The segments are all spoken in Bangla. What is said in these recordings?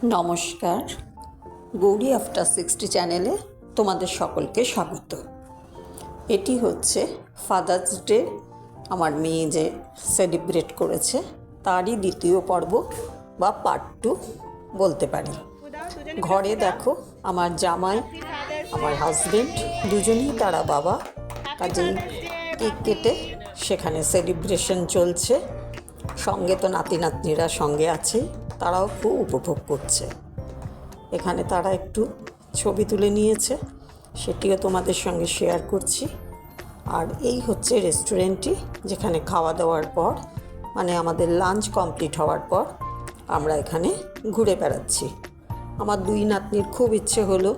নমস্কার, গৌরী আফটার 60 চ্যানেলে তোমাদের সকলকে স্বাগত। এটি হচ্ছে ফাদার্স ডে আমার মেয়ে যে সেলিব্রেট করেছে তারই দ্বিতীয় পর্ব বা পার্ট 2 বলতে পারি। ঘরে দেখো আমার জামাই, আমার হাজবেন্ড দুজনেই তারা বাবা, কাজেই কেক কেটে সেখানে সেলিব্রেশন চলছে। সঙ্গে তো নাতি নাতনিরা সঙ্গে আছে, তারাও খুব উপভোগ করছে। এখানে তারা একটু ছবি তুলে নিয়েছে, সেটিও তোমাদের সঙ্গে শেয়ার করছি। আর এই হচ্ছে রেস্টুরেন্টটি, যেখানে খাওয়া দাওয়ার পর মানে আমাদের লাঞ্চ কমপ্লিট হওয়ার পর আমরা এখানে ঘুরে বেড়াচ্ছি। আমার দুই নাতনির খুব ইচ্ছে হলো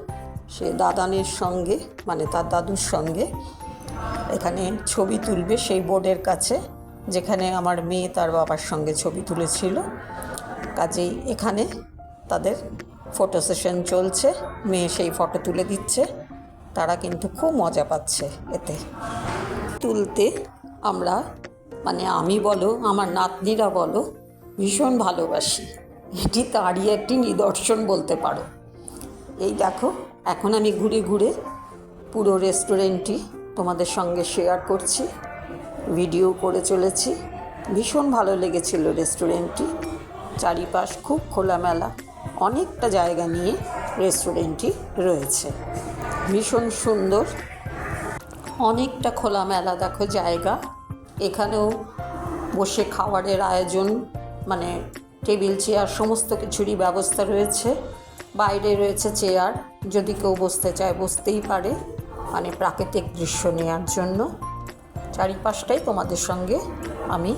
সে দাদানের সঙ্গে মানে তার দাদুর সঙ্গে এখানে ছবি তুলবে, সেই বোর্ডের কাছে যেখানে আমার মেয়ে তার বাবার সঙ্গে ছবি তুলেছিল। কাজেই এখানে তাদের ফটো সেশন চলছে, মেয়ে সেই ফটো তুলে দিচ্ছে। তারা কিন্তু খুব মজা পাচ্ছে এতে তুলতে। আমরা মানে আমি বলো আমার নাতনিরা বলো ভীষণ ভালোবাসি, এটি তারই একটি নিদর্শন বলতে পারো। এই দেখো এখন আমি ঘুরে ঘুরে পুরো রেস্টুরেন্টটি তোমাদের সঙ্গে শেয়ার করছি, ভিডিও করে চলেছি। ভীষণ ভালো লেগেছিল রেস্টুরেন্টটি, চারিপাশ খুব খোলামেলা, অনেকটা জায়গা নিয়ে রেস্টুরেন্টটি রয়েছে, ভীষণ সুন্দর, অনেকটা খোলামেলা দেখো জায়গা। এখানেও বসে খাবারের আয়োজন মানে টেবিল চেয়ার সমস্ত কিছুরই ব্যবস্থা রয়েছে। বাইরে রয়েছে চেয়ার, যদি কেউ বসতে চায় বসতেই পারে, মানে প্রাকৃতিক দৃশ্য নেওয়ার জন্য। চারিপাশটাই তোমাদের সঙ্গে আমি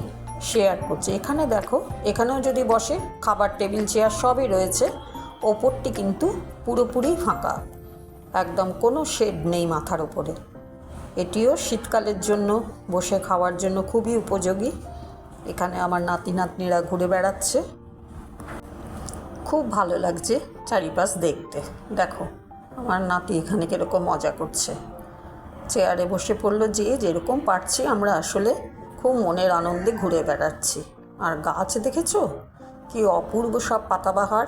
শেয়ার করছি। এখানে দেখো, এখানেও যদি বসে খাবার টেবিল চেয়ার সবই রয়েছে। ওপরটি কিন্তু পুরোপুরি ফাঁকা, একদম কোনো শেড নেই মাথার ওপরে। এটিও শীতকালের জন্য বসে খাওয়ার জন্য খুবই উপযোগী। এখানে আমার নাতি নাতনিরা ঘুরে বেড়াচ্ছে, খুব ভালো লাগছে চারিপাশ দেখতে। দেখো আমার নাতি এখানে কীরকম মজা করছে, চেয়ারে বসে পড়লো, যে যেরকম পারছি আমরা আসলে খুব মনের আনন্দে ঘুরে বেড়াচ্ছি। আর গাছ দেখেছো কি অপূর্ব সব পাতাবাহার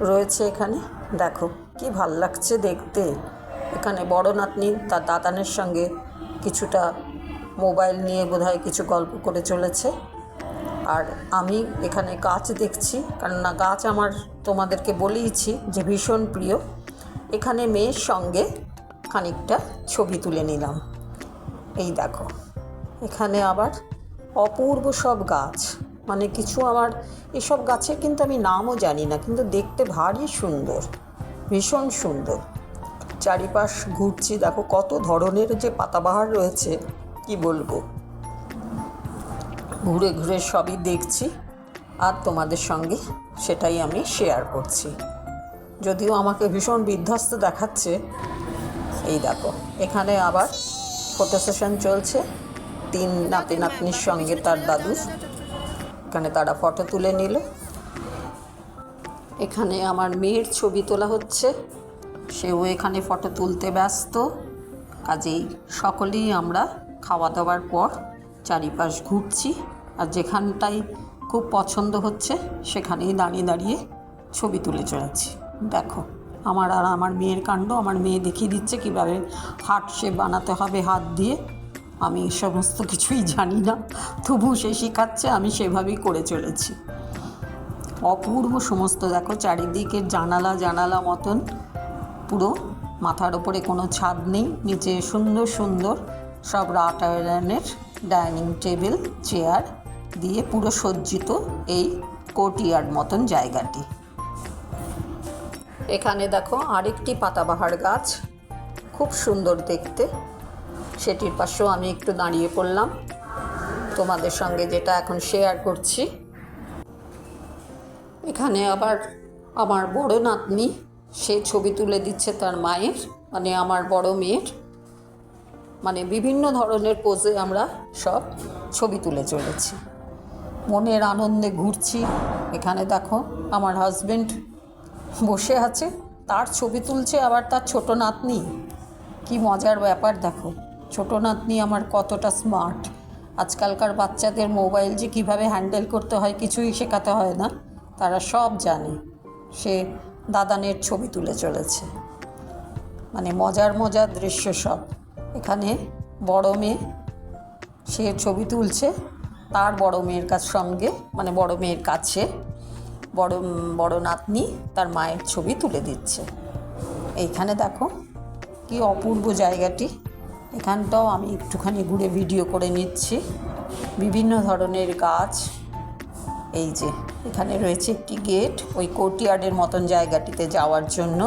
রয়েছে এখানে, দেখো কি ভাল লাগছে দেখতে। এখানে বড় নাতনি তার দাদানের সঙ্গে কিছুটা মোবাইল নিয়ে বোধহয় কিছু গল্প করে চলেছে। আর আমি এখানে গাছ দেখছি, কেননা গাছ আমার তোমাদেরকে বলেইছি যে ভীষণ প্রিয়। এখানে মেয়ের সঙ্গে খানিকটা ছবি তুলে নিলাম। এই দেখো এখানে আবার অপূর্ব সব গাছ, মানে কিছু আমার এসব গাছের কিন্তু আমি নামও জানি না, কিন্তু দেখতে ভারী সুন্দর, ভীষণ সুন্দর। চারিপাশ ঘুরছি, দেখো কত ধরনের যে পাতাবাহার রয়েছে কি বলবো। ঘুরে ঘুরে সবই দেখছি আর তোমাদের সঙ্গে সেটাই আমি শেয়ার করছি। যদিও আমাকে ভীষণ বিধ্বস্ত দেখাচ্ছে। এই দেখো এখানে আবার ফটো সেশন চলছে, তিন নাতি নাতনির সঙ্গে তার দাদুর, এখানে তারা ফটো তুলে নিল। এখানে আমার মেয়ের ছবি তোলা হচ্ছে, সেও এখানে ফটো তুলতে ব্যস্ত। কাজেই সকলেই আমরা খাওয়া দাওয়ার পর চারিপাশ ঘুরছি, আর যেখানটাই খুব পছন্দ হচ্ছে সেখানেই দাঁড়িয়ে দাঁড়িয়ে ছবি তুলে চলেছি। দেখো আমার আর আমার মেয়ের কাণ্ড, আমার মেয়ে দেখিয়ে দিচ্ছে কীভাবে হার্ট শেপ বানাতে হবে হাত দিয়ে। আমি সমস্ত কিছুই জানি না, তবু সে শেখাচ্ছে, আমি সেভাবেই করে চলেছি। অপূর্ব সমস্ত দেখো চারিদিকের জানালা জানালা মতন, পুরো মাথার ওপরে কোনো ছাদ নেই, নিচে সুন্দর সুন্দর সব রাট আয়রনের ডাইনিং টেবিল চেয়ার দিয়ে পুরো সজ্জিত এই কোর্টইয়ার্ড মতন জায়গাটি। এখানে দেখো আরেকটি পাতাবাহার গাছ, খুব সুন্দর দেখতে, সেটির পাশেও আমি একটু দাঁড়িয়ে পড়লাম, তোমাদের সঙ্গে যেটা এখন শেয়ার করছি। এখানে আবার আমার বড় নাতনি, সে ছবি তুলে দিচ্ছে তার মায়ের মানে আমার বড় মেয়ের, মানে বিভিন্ন ধরনের পোজে আমরা সব ছবি তুলে চলেছি, মনের আনন্দে ঘুরছি। এখানে দেখো আমার হাজবেন্ড বসে আছে, তার ছবি তুলছে আবার তার ছোট নাতনি। কি মজার ব্যাপার দেখো, ছোট নাতনি আমার কতটা স্মার্ট। আজকালকার বাচ্চাদের মোবাইল যে কীভাবে হ্যান্ডেল করতে হয় কিছুই শেখাতে হয় না, তারা সব জানে, সে দাদানের ছবি তুলে চলেছে। মানে মজার মজার দৃশ্য সব। এখানে বড় মেয়ে সে ছবি তুলছে, তার বড় মেয়ের সঙ্গে, মানে বড় মেয়ের কাছে বড় নাতনি তার মায়ের ছবি তুলে দিচ্ছে। এইখানে দেখো কি অপূর্ব জায়গাটি। এখানটাও আমি একটুখানি ঘুরে ভিডিও করে নিচ্ছি। বিভিন্ন ধরনের গাছ। এই যে এখানে রয়েছে একটি গেট, ওই কোর্টইয়ার্ডের মতন জায়গাটিতে যাওয়ার জন্য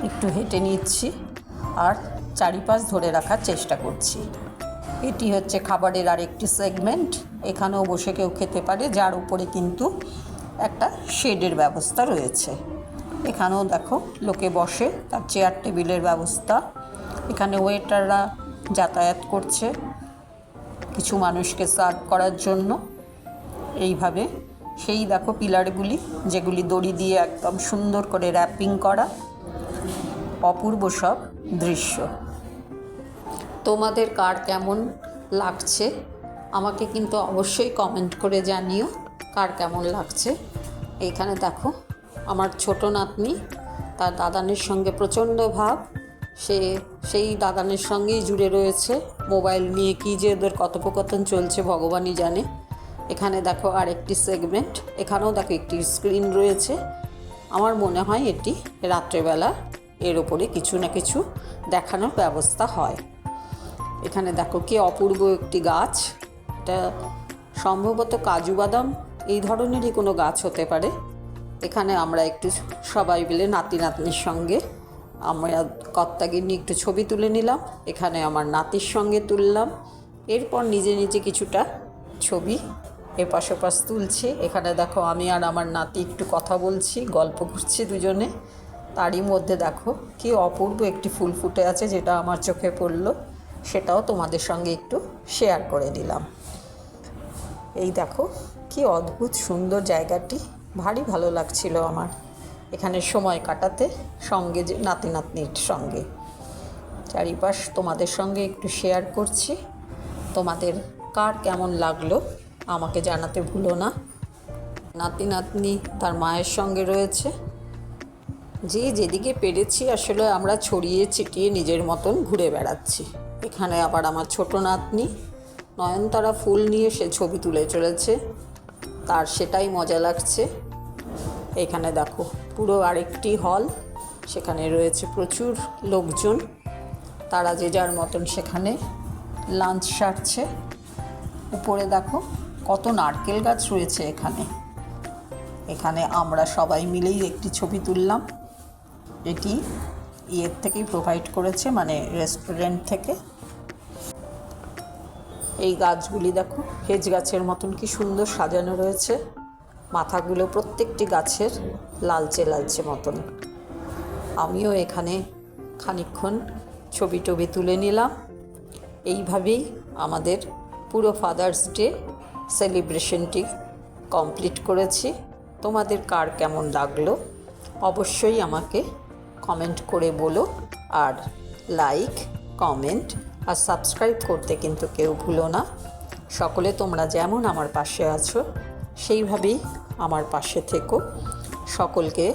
একটু হেঁটে নিচ্ছি আর চারিপাশ ধরে রাখার চেষ্টা করছি। এটি হচ্ছে খাবারের আরেকটি সেগমেন্ট। এখানেও বসে কেউ খেতে পারে, যার উপরে কিন্তু একটা শেডের ব্যবস্থা রয়েছে। এখানেও দেখো লোকে বসে, তার চেয়ার টেবিলের ব্যবস্থা। এখানে ওয়েটাররা যাতায়াত করছে কিছু মানুষকে সার্ভ করার জন্য। এইভাবে সেই দেখো পিলারগুলি, যেগুলি দড়ি দিয়ে একদম সুন্দর করে র্যাপিং করা। অপূর্ব সব দৃশ্য। তোমাদের কার কেমন লাগছে আমাকে কিন্তু অবশ্যই কমেন্ট করে জানিও কার কেমন লাগছে। এইখানে দেখো আমার ছোট নাতনি তার দাদানের সঙ্গে প্রচণ্ড ভাব। সেই দাদানের সঙ্গেই জুড়ে রয়েছে। মোবাইল নিয়ে কী যে ওদের কথোপকথন চলছে ভগবানই জানে। এখানে দেখো আরেকটি সেগমেন্ট। এখানেও দেখো একটি স্ক্রিন রয়েছে। আমার মনে হয় এটি রাত্রেবেলা এর ওপরে কিছু না কিছু দেখানোর ব্যবস্থা হয়। এখানে দেখো কি অপূর্ব একটি গাছ। এটা সম্ভবত কাজু বাদাম এই ধরনেরই কোনো গাছ হতে পারে। এখানে আমরা একটু সবাই মিলে নাতি নাতনির সঙ্গে আমরা কর্তাগিন্নি একটু ছবি তুলে নিলাম। এখানে আমার নাতির সঙ্গে তুললাম। এরপর নিজে নিজে কিছুটা ছবি এপাশ ওপাশ তুলছি। এখানে দেখো আমি আর আমার নাতি একটু কথা বলছি, গল্প করছি দুজনে। তারই মধ্যে দেখো কি অপূর্ব একটি ফুল ফুটে আছে, যেটা আমার চোখে পড়লো, সেটাও তোমাদের সঙ্গে একটু শেয়ার করে দিলাম। এই দেখো কি অদ্ভুত সুন্দর জায়গাটি, ভারী ভালো লাগছিল আমার এখানে সময় কাটাতে, সঙ্গে যে নাতি নাতনির সঙ্গে। চারিপাশ তোমাদের সঙ্গে একটু শেয়ার করছি। তোমাদের কার কেমন লাগলো আমাকে জানাতে ভুলো না। নাতি নাতনি তার মায়ের সঙ্গে রয়েছে। যে যেদিকে পেরেছি আসলে আমরা ছড়িয়ে ছিটিয়ে নিজের মতন ঘুরে বেড়াচ্ছি। এখানে আবার আমার ছোট নাতনি নয়নতারা ফুল নিয়ে সে ছবি তুলে চলেছে, তার সেটাই মজা লাগছে। এখানে দেখো পুরো আরেকটি হল, সেখানে রয়েছে প্রচুর লোকজন, তারা যে যার মতন সেখানে লাঞ্চ সারছে। উপরে দেখো কত নারকেল গাছ রয়েছে এখানে আমরা সবাই মিলেই একটি ছবি তুললাম। এটি ইয়ের থেকেই প্রোভাইড করেছে, মানে রেস্টুরেন্ট থেকে। এই গাছগুলি দেখো হেজ গাছের মতন কি সুন্দর সাজানো রয়েছে। মাথাগুলো প্রত্যেকটি গাছের লালচে লালচে মতন। আমিও এখানে খানিকক্ষণ ছবি টবি তুলে নিলাম। এইভাবেই আমাদের পুরো ফাদার্স ডে সেলিব্রেশনটি কমপ্লিট করেছি। তোমাদের কার কেমন লাগলো অবশ্যই আমাকে কমেন্ট করে বলো। আর লাইক, কমেন্ট আর সাবস্ক্রাইব করতে কিন্তু কেউ ভুলো না। সকলে তোমরা যেমন আমার পাশে আছো সেইভাবেই আমার পাশে থেকো। সকলকে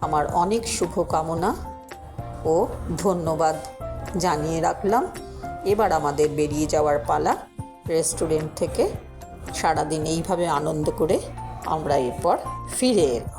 আমার অনেক শুভকামনা ও ধন্যবাদ জানিয়ে রাখলাম। এবার আমাদের বেরিয়ে যাওয়ার পালা রেস্টুরেন্ট থেকে। সারাদিন এইভাবে আনন্দ করে আমরা এরপর ফিরে এলাম।